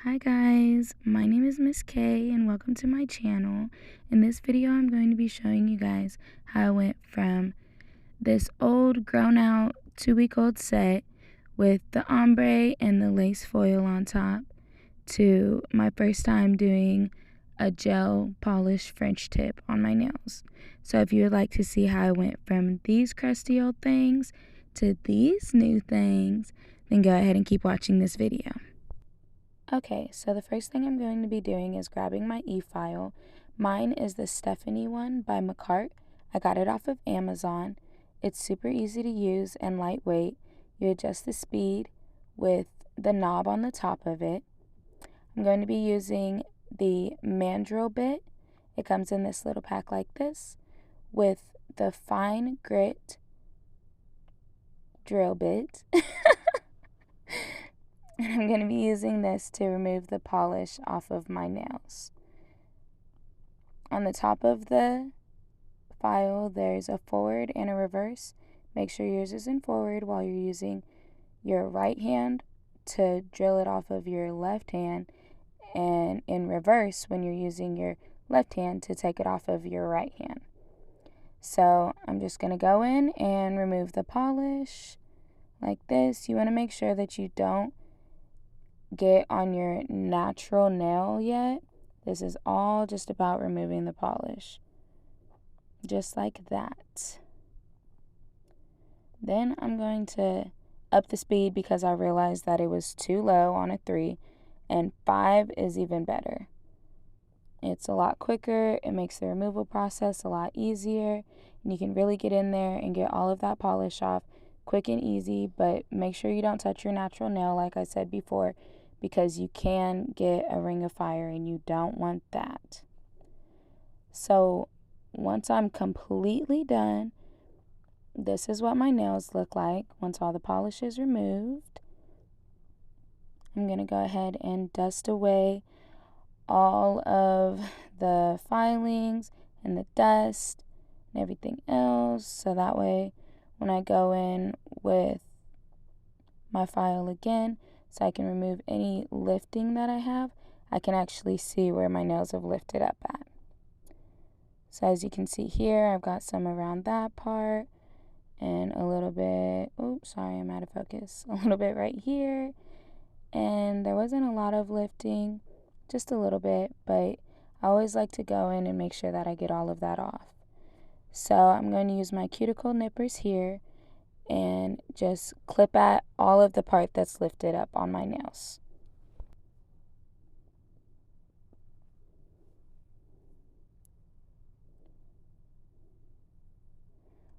Hi guys, my name is Miss K and welcome to my channel. In this video I'm going to be showing you guys how I went from this old grown out 2-week-old set with the ombre and the lace foil on top to my first time doing a gel polish French tip on my nails. So if you would like to see how I went from these crusty old things to these new things, then go ahead and keep watching this video. Okay, so the first thing I'm going to be doing is grabbing my e-file. Mine is the Stephanie one by McCart. I got it off of Amazon. It's super easy to use and lightweight. You adjust the speed with the knob on the top of it. I'm going to be using the mandrel bit. It comes in this little pack like this with the fine grit drill bit. And I'm going to be using this to remove the polish off of my nails. On the top of the file, there's a forward and a reverse. Make sure yours is in forward while you're using your right hand to drill it off of your left hand, and in reverse when you're using your left hand to take it off of your right hand. So I'm just going to go in and remove the polish like this. You want to make sure that you don't get on your natural nail yet. This is all just about removing the polish. Just like that. Then I'm going to up the speed because I realized that it was too low on a 3, and 5 is even better. It's a lot quicker, it makes the removal process a lot easier, and you can really get in there and get all of that polish off quick and easy, but make sure you don't touch your natural nail like I said before, because you can get a ring of fire and you don't want that. So once I'm completely done, this is what my nails look like once all the polish is removed. I'm going to go ahead and dust away all of the filings and the dust and everything else, so that way when I go in with my file again, so I can remove any lifting that I have, I can actually see where my nails have lifted up at. So as you can see here, I've got some around that part and a little bit, oops, sorry, I'm out of focus, a little bit right here. And there wasn't a lot of lifting, just a little bit, but I always like to go in and make sure that I get all of that off. So I'm going to use my cuticle nippers here and just clip at all of the part that's lifted up on my nails.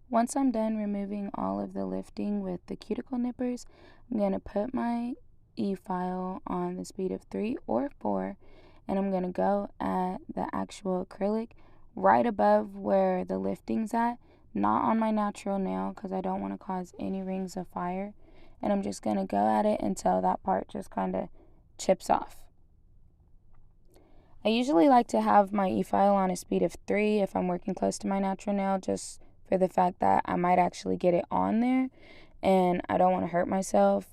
Once I'm done removing all of the lifting with the cuticle nippers, I'm going to put my e-file on the speed of 3 or 4, and I'm going to go at the actual acrylic right above where the lifting's at, not on my natural nail because I don't want to cause any rings of fire. And I'm just going to go at it until that part just kind of chips off. I usually like to have my e-file on a speed of 3 if I'm working close to my natural nail, just for the fact that I might actually get it on there and I don't want to hurt myself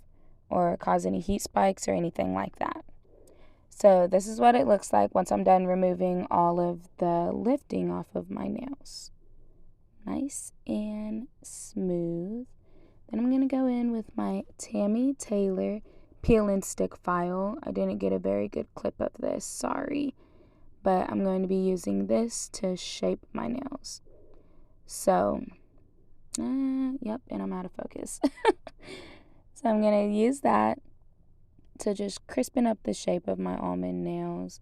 or cause any heat spikes or anything like that. So this is what it looks like once I'm done removing all of the lifting off of my nails. Nice and smooth. Then I'm going to go in with my Tammy Taylor peel and stick file. I didn't get a very good clip of this, sorry. But I'm going to be using this to shape my nails. So, yep, and I'm out of focus. So I'm going to use that to just crispen up the shape of my almond nails.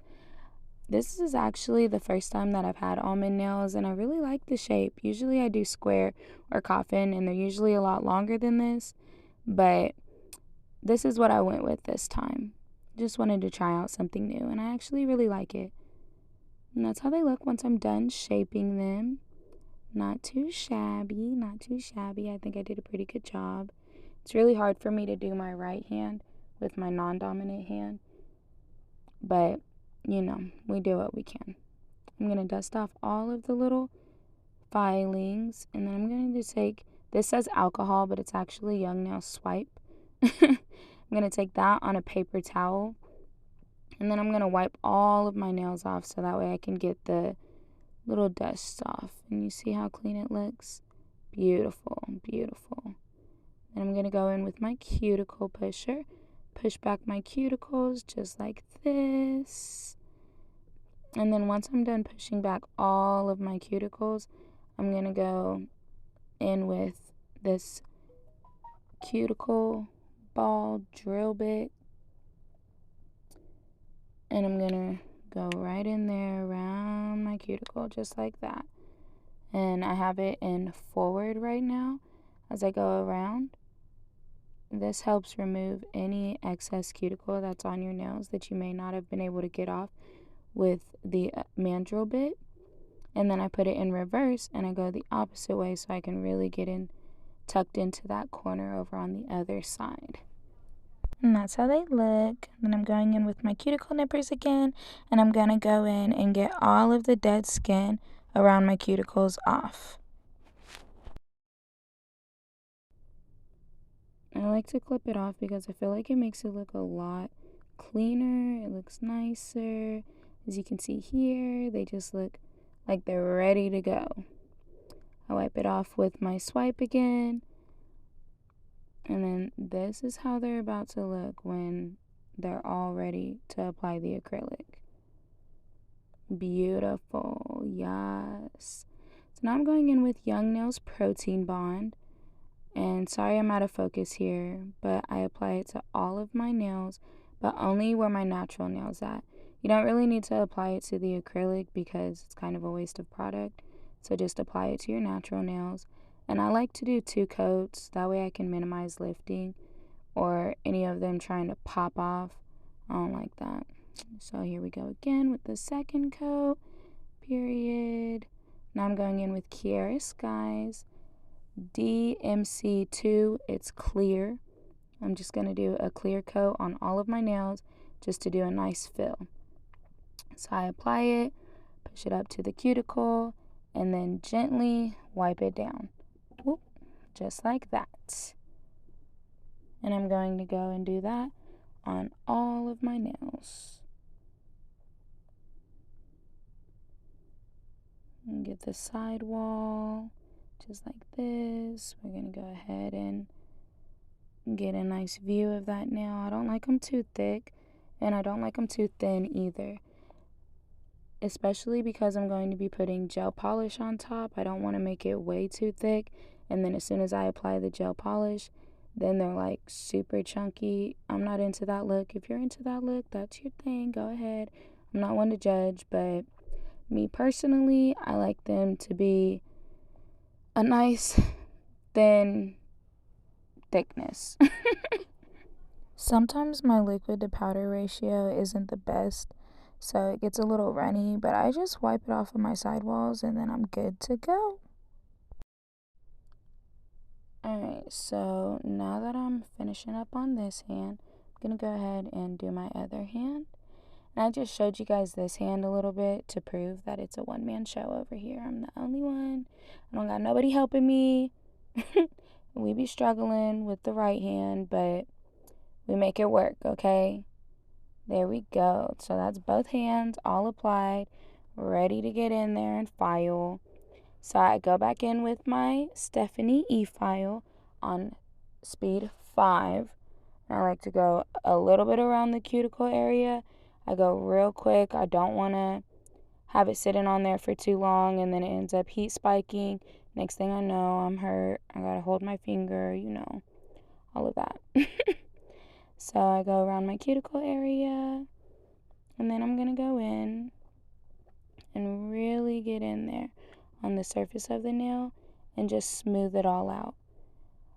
This is actually the first time that I've had almond nails, and I really like the shape. Usually I do square or coffin, and they're usually a lot longer than this, but this is what I went with this time. Just wanted to try out something new, and I actually really like it. And that's how they look once I'm done shaping them. Not too shabby, not too shabby. I think I did a pretty good job. It's really hard for me to do my right hand with my non-dominant hand, but you know, we do what we can. I'm going to dust off all of the little filings, and then I'm going to take, this says alcohol, but it's actually Young Nail Swipe. I'm going to take that on a paper towel And then I'm going to wipe all of my nails off so that way I can get the little dust off. And you see how clean it looks? Beautiful, beautiful. Then I'm going to go in with my cuticle pusher. Push back my cuticles just like this. And then once I'm done pushing back all of my cuticles, I'm going to go in with this cuticle ball drill bit. And I'm going to go right in there around my cuticle just like that. And I have it in forward right now as I go around. This helps remove any excess cuticle that's on your nails that you may not have been able to get off with the mandrel bit. And then I put it in reverse and I go the opposite way so I can really get in tucked into that corner over on the other side. And that's how they look. Then I'm going in with my cuticle nippers again, and I'm going to go in and get all of the dead skin around my cuticles off. I like to clip it off because I feel like it makes it look a lot cleaner. It looks nicer. As you can see here, they just look like they're ready to go. I wipe it off with my swipe again. And then this is how they're about to look when they're all ready to apply the acrylic. Beautiful, yes. So now I'm going in with Young Nails Protein Bond. And sorry I'm out of focus here, but I apply it to all of my nails, but only where my natural nail's at. You don't really need to apply it to the acrylic because it's kind of a waste of product. So just apply it to your natural nails. And I like to do 2 coats. That way I can minimize lifting or any of them trying to pop off. I don't like that. So here we go again with the second coat. Period. Now I'm going in with Kiara Skies. DMC2. It's clear. I'm just going to do a clear coat on all of my nails just to do a nice fill. So I apply it, push it up to the cuticle, and then gently wipe it down. Whoop, just like that. And I'm going to go and do that on all of my nails. And get the side wall just like this. We're going to go ahead and get a nice view of that nail. I don't like them too thick, and I don't like them too thin either. Especially because I'm going to be putting gel polish on top. I don't want to make it way too thick, and then as soon as I apply the gel polish, then they're like super chunky. I'm not into that look. If you're into that look, that's your thing. Go ahead. I'm not one to judge, but me personally, I like them to be a nice thin thickness. Sometimes my liquid to powder ratio isn't the best, so it gets a little runny, but I just wipe it off of my sidewalls and then I'm good to go. Alright, so now that I'm finishing up on this hand, I'm going to go ahead and do my other hand. And I just showed you guys this hand a little bit to prove that it's a one-man show over here. I'm the only one. I don't got nobody helping me. We be struggling with the right hand, but we make it work, okay? There we go. So that's both hands all applied, ready to get in there and file. So I go back in with my Stephanie E-file on speed 5. I like to go a little bit around the cuticle area. I go real quick. I don't want to have it sitting on there for too long and then it ends up heat spiking. Next thing I know, I'm hurt. I got to hold my finger, you know, all of that. So I go around my cuticle area and then I'm going to go in and really get in there on the surface of the nail and just smooth it all out.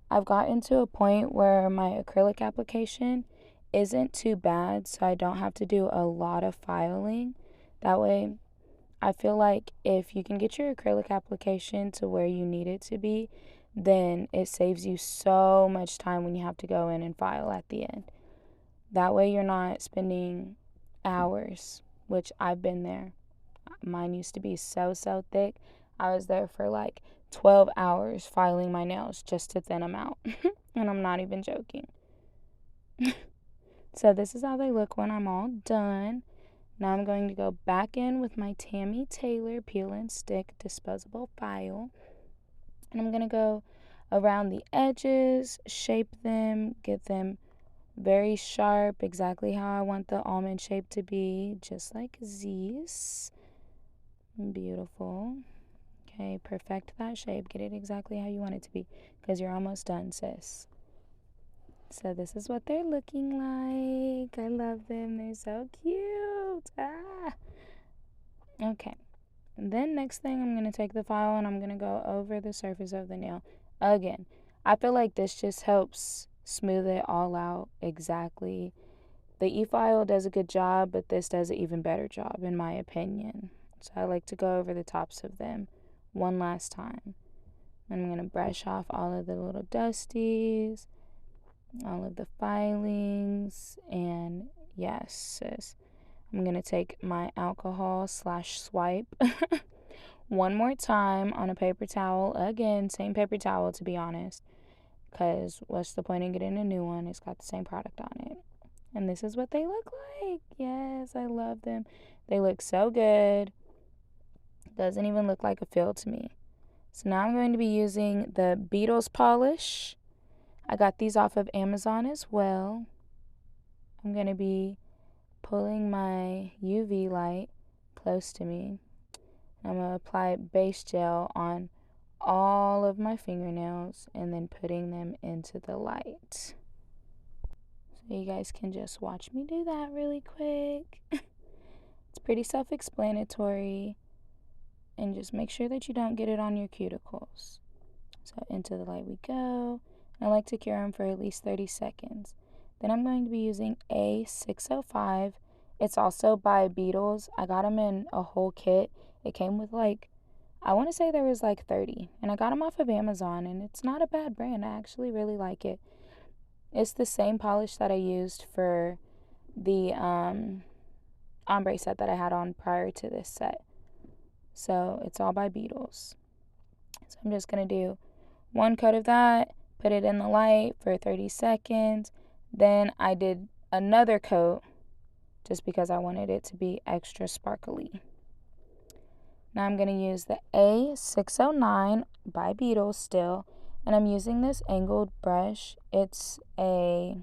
I've gotten to a point where my acrylic application isn't too bad, so I don't have to do a lot of filing. That way, I feel like if you can get your acrylic application to where you need it to be, then it saves you so much time when you have to go in and file at the end. That way you're not spending hours, which I've been there. Mine used to be so thick. I was there for like 12 hours filing my nails just to thin them out. And I'm not even joking. So this is how they look when I'm all done. Now I'm going to go back in with my Tammy Taylor Peel and Stick disposable file. And I'm going to go around the edges, shape them, get them very sharp, exactly how I want the almond shape to be, just like these. Beautiful. Okay, perfect that shape. Get it exactly how you want it to be, because you're almost done, sis. So this is what they're looking like. I love them. They're so cute. Ah. Okay. And then next thing, I'm going to take the file and I'm going to go over the surface of the nail. Again, I feel like this just helps smooth it all out exactly. The e-file does a good job, but this does an even better job in my opinion. So I like to go over the tops of them one last time. I'm going to brush off all of the little dusties, all of the filings, and yes, sis, I'm going to take my alcohol / swipe one more time on a paper towel. Again, same paper towel to be honest, because what's the point in getting a new one? It's got the same product on it. And this is what they look like. Yes, I love them. They look so good. Doesn't even look like a fill to me. So now I'm going to be using the Beetles polish. I got these off of Amazon as well. I'm going to be pulling my UV light close to me. I'm going to apply base gel on all of my fingernails and then putting them into the light. So you guys can just watch me do that really quick. It's pretty self-explanatory. And just make sure that you don't get it on your cuticles. So into the light we go. I like to cure them for at least 30 seconds. Then I'm going to be using A605. It's also by Beetles. I got them in a whole kit. It came with I want to say there was 30. And I got them off of Amazon. And it's not a bad brand. I actually really like it. It's the same polish that I used for the ombre set that I had on prior to this set. So it's all by Beetles. So I'm just going to do one coat of that, put it in the light for 30 seconds. Then I did another coat just because I wanted it to be extra sparkly. Now I'm going to use the A609 by Beetles still. And I'm using this angled brush. It's a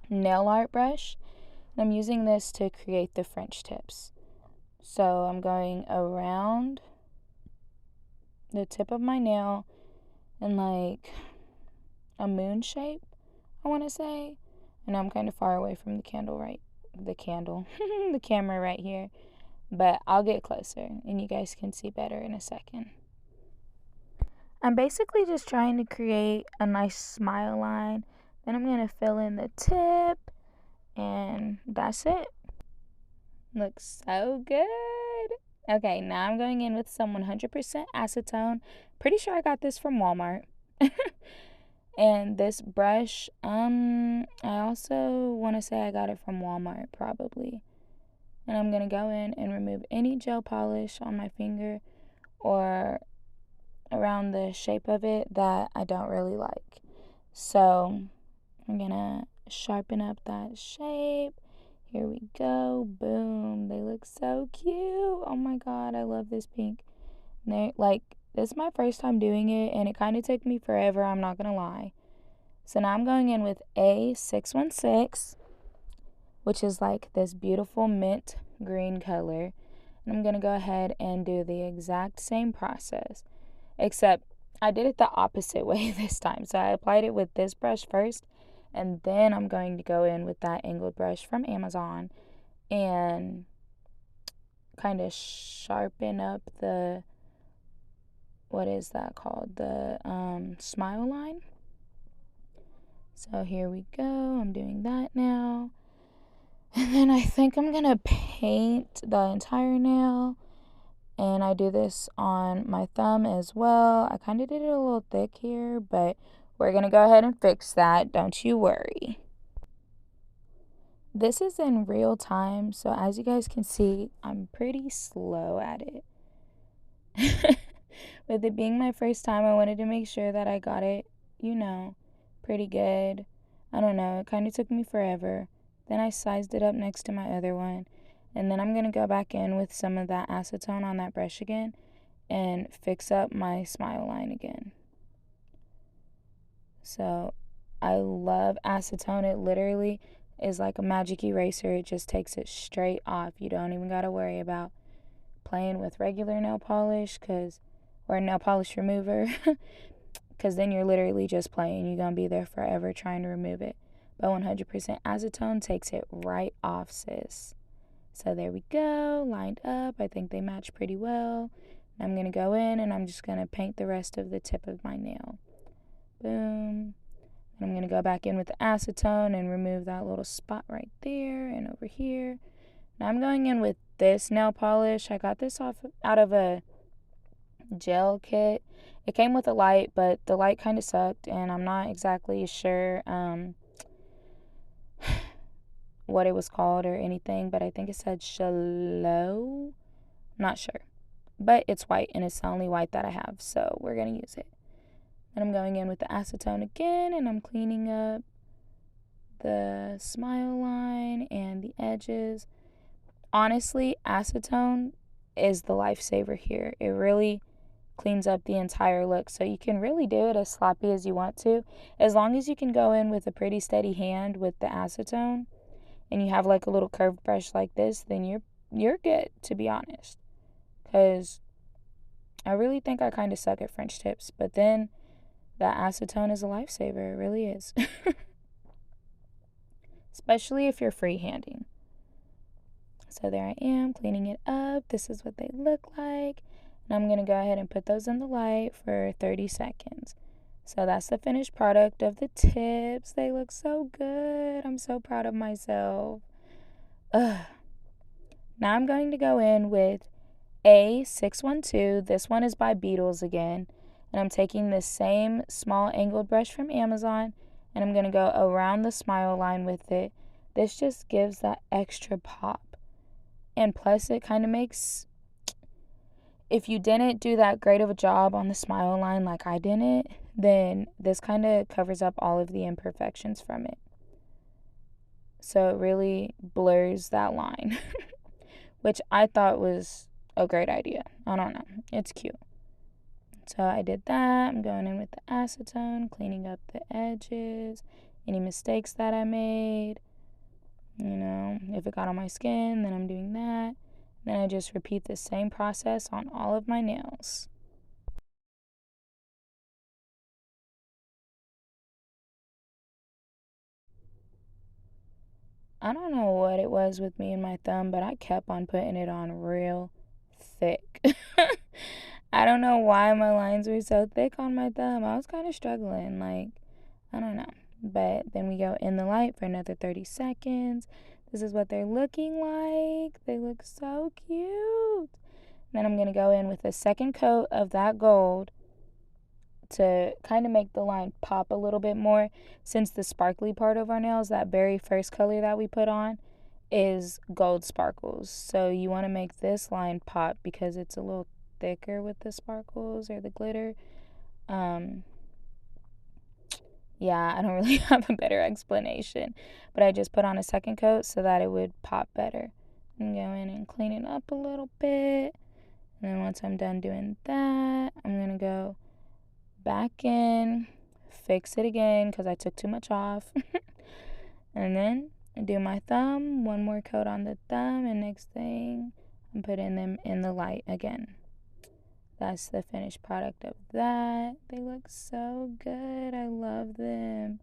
nail art brush. And I'm using this to create the French tips. So I'm going around the tip of my nail in a moon shape, I want to say. And I'm kind of far away from the camera right here. But I'll get closer and you guys can see better in a second. I'm basically just trying to create a nice smile line. Then I'm going to fill in the tip and that's it. Looks so good. Okay, now I'm going in with some 100% acetone. Pretty sure I got this from Walmart. And this brush, I also want to say I got it from Walmart probably. And I'm going to go in and remove any gel polish on my finger or around the shape of it that I don't really like. So I'm going to sharpen up that shape. Here we go. Boom. They look so cute. Oh my god, I love this pink. This is my first time doing it, and it kind of took me forever, I'm not going to lie. So now I'm going in with A616, which is this beautiful mint green color. And I'm going to go ahead and do the exact same process, except I did it the opposite way this time. So I applied it with this brush first, and then I'm going to go in with that angled brush from Amazon and kind of sharpen up the, what is that called? The smile line. So here we go. I'm doing that now. And then I think I'm going to paint the entire nail. And I do this on my thumb as well. I kind of did it a little thick here, but we're going to go ahead and fix that. Don't you worry. This is in real time, so as you guys can see, I'm pretty slow at it. With it being my first time, I wanted to make sure that I got it, pretty good. I don't know, it kind of took me forever. Then I sized it up next to my other one. And then I'm going to go back in with some of that acetone on that brush again and fix up my smile line again. So I love acetone. It literally is like a magic eraser. It just takes it straight off. You don't even got to worry about playing with regular nail polish or nail polish remover because then you're literally just playing. You're going to be there forever trying to remove it. But 100% acetone takes it right off, sis. So there we go, lined up. I think they match pretty well. I'm going to go in and I'm just going to paint the rest of the tip of my nail. Boom. And I'm going to go back in with the acetone and remove that little spot right there and over here. Now I'm going in with this nail polish. I got this out of a gel kit. It came with a light, but the light kind of sucked, and I'm not exactly sure what it was called or anything, but I think it said Shallow. Not sure. But it's white, and it's the only white that I have, so we're going to use it. And I'm going in with the acetone again, and I'm cleaning up the smile line and the edges. Honestly, acetone is the lifesaver here. It really cleans up the entire look, so you can really do it as sloppy as you want to. As long as you can go in with a pretty steady hand with the acetone and you have like a little curved brush like this, then you're good, to be honest. Because I really think I kind of suck at French tips, but then that acetone is a lifesaver. It really is. Especially if you're freehanding. So there I am, cleaning it up. This is what they look like. And I'm going to go ahead and put those in the light for 30 seconds. So that's the finished product of the tips. They look so good. I'm so proud of myself. Ugh. Now I'm going to go in with A612. This one is by Beetles again. And I'm taking this same small angled brush from Amazon, and I'm going to go around the smile line with it. This just gives that extra pop. And plus, it kind of makes, if you didn't do that great of a job on the smile line like I didn't, then this kind of covers up all of the imperfections from it. So it really blurs that line, which I thought was a great idea. I don't know. It's cute. So I did that. I'm going in with the acetone, cleaning up the edges, any mistakes that I made. If it got on my skin, then I'm doing that. Then I just repeat the same process on all of my nails. I don't know what it was with me and my thumb, but I kept on putting it on real thick. I don't know why my lines were so thick on my thumb. I was kind of struggling, I don't know. But then we go in the light for another 30 seconds. This is what they're looking like. They look so cute. Then I'm going to go in with a second coat of that gold to kind of make the line pop a little bit more, since the sparkly part of our nails, that very first color that we put on, is gold sparkles. So you want to make this line pop because it's a little thicker with the sparkles or the glitter. Yeah, I don't really have a better explanation, but I just put on a second coat so that it would pop better. And go in and clean it up a little bit. And then once I'm done doing that, I'm going to go back in, fix it again because I took too much off. And then do my thumb, one more coat on the thumb, and next thing, I'm putting them in the light again. That's the finished product of that. They look so good. I love them.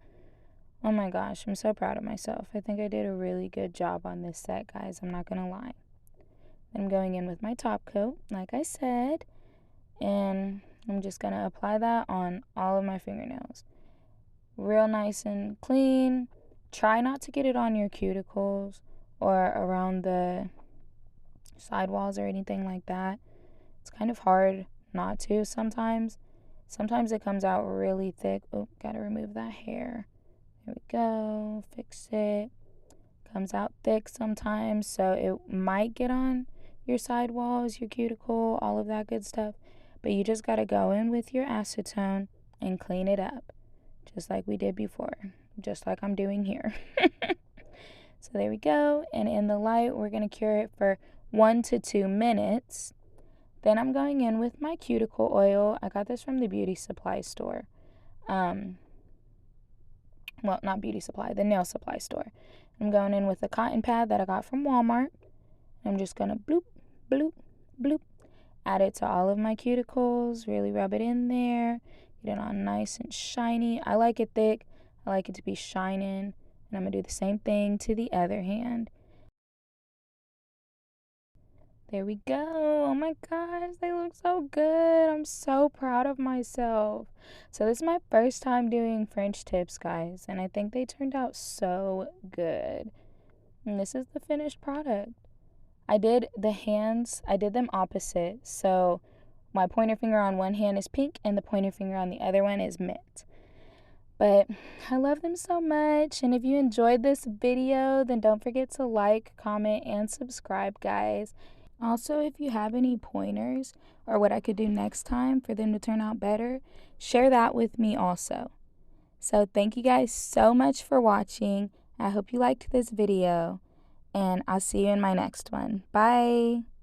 Oh my gosh, I'm so proud of myself. I think I did a really good job on this set, guys. I'm not going to lie. I'm going in with my top coat, like I said, and I'm just going to apply that on all of my fingernails. Real nice and clean. Try not to get it on your cuticles or around the sidewalls or anything like that. It's kind of hard not to sometimes. Sometimes it comes out really thick. Oh, gotta remove that hair. There we go. Fix it. Comes out thick sometimes, so it might get on your sidewalls, your cuticle, all of that good stuff. But you just gotta go in with your acetone and clean it up, just like we did before, just like I'm doing here. So there we go. And in the light, we're going to cure it for 1 to 2 minutes. Then I'm going in with my cuticle oil. I got this from the beauty supply store. Well, not beauty supply, the nail supply store. I'm going in with a cotton pad that I got from Walmart. I'm just going to bloop, bloop, bloop. Add it to all of my cuticles. Really rub it in there. Get it on nice and shiny. I like it thick. I like it to be shining. And I'm going to do the same thing to the other hand. There we go. Oh my gosh, they look so good. I'm so proud of myself. So this is my first time doing French tips, guys, and I think they turned out so good. And this is the finished product. I did the hands, I did them opposite. So my pointer finger on one hand is pink and the pointer finger on the other one is mint. But I love them so much. And if you enjoyed this video, then don't forget to like, comment, and subscribe, guys. Also, if you have any pointers or what I could do next time for them to turn out better, share that with me also. So thank you guys so much for watching. I hope you liked this video, and I'll see you in my next one. Bye!